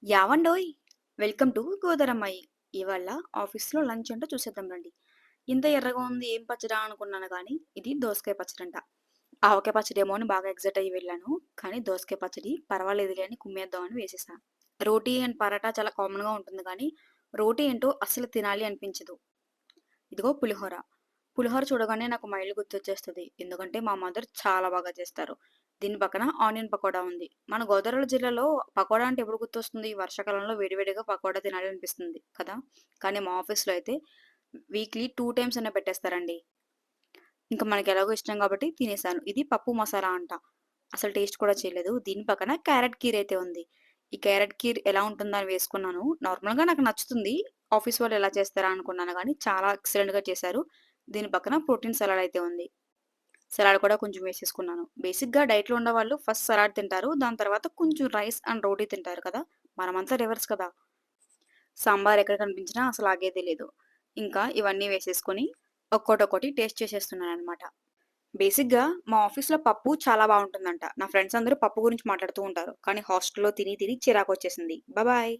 యావండోయ్! Welcome to గోదరమ్మాయి. ఇవాళ ఆఫీస్‌లో lunch ఏంటో చూసేద్దాం రండి. ఇంత ఎర్రగా ఉంది ఏం పచ్చడా అనుకున్నాను గానీ, ఇది దోసకాయ పచ్చడంట. ఆవకాయ పచ్చడేమో అని బాగా ఎక్సైట్ అయ్యి వెళ్ళాను. కానీ దోసకాయ పచ్చడి పర్వాలేదులే అని కుమ్మేద్దామని వేసేసా. రోటీ అండ్ పరాటా చాలా కామన్‌గా ఉంటుంది గానీ, రోటీ ఏంటో అస్సలు తినాలి అనిపించదు. ఇదిగో పులిహోర. పులిహోర చూడగానే నాకు మా ఇల్లు గుర్తొచ్చేస్తది. ఎందుకంటే మా మదర్ చాలా బాగా చేస్తారు. దీని పక్కన ఆనియన్ పకోడా ఉంది. మన గోదావరి జిల్లాలో పకోడా అంటే ఎప్పుడు గుర్తొస్తుంది? వర్షాకాలంలో వేడివేడిగా పకోడా తినాలి అనిపిస్తుంది కదా! కానీ మా ఆఫీస్‌లో అయితే వీక్లీ 2 టైమ్స్ అన్నా పెట్టేస్తారండి. ఇంక మనకెలాగో ఇష్టం కాబట్టి తినేసాను. ఇది పప్పు మసాలా అంట. అసలు టేస్ట్ కూడా చేయలేదు. దీని పక్కన క్యారట్ కీర్ అయితే ఉంది. ఈ క్యారట్ కీర్ ఎలా ఉంటుందా అని వేసుకున్నాను. నార్మల్‌గా నాకు నచ్చుతుంది. ఆఫీస్ వాళ్ళు ఎలా చేస్తారా అనుకున్నాను గానీ చాలా ఎక్సలెంట్‌గా చేశారు. దీని పక్కన ప్రోటీన్ సలాడ్ అయితే ఉంది. సలాడ్ కూడా కొంచెం వేసేసుకున్నాను. బేసిక్‌గా డైట్‌లో ఉన్నవాళ్ళు ఫస్ట్ సలాడ్ తింటారు. దాని తర్వాత కొంచెం రైస్ అండ్ రోటీ తింటారు కదా! మనమంతా రివర్స్ కదా! సాంబార్ ఎక్కడ కనిపించినా అసలు ఆగేదే లేదు. ఇంకా ఇవన్నీ వేసేసుకొని ఒక్కోటొక్కోటి టేస్ట్ చేసేస్తున్నాననమాట. బేసిక్‌గా మా ఆఫీస్‌లో పప్పు చాలా బావుంటుందంట. నా ఫ్రెండ్స్ అందరూ పప్పు గురించి మాట్లాడుతూ ఉంటారు. కానీ హాస్టల్‌లో తిని తిని చిరాకొచ్చేసింది. బాయ్.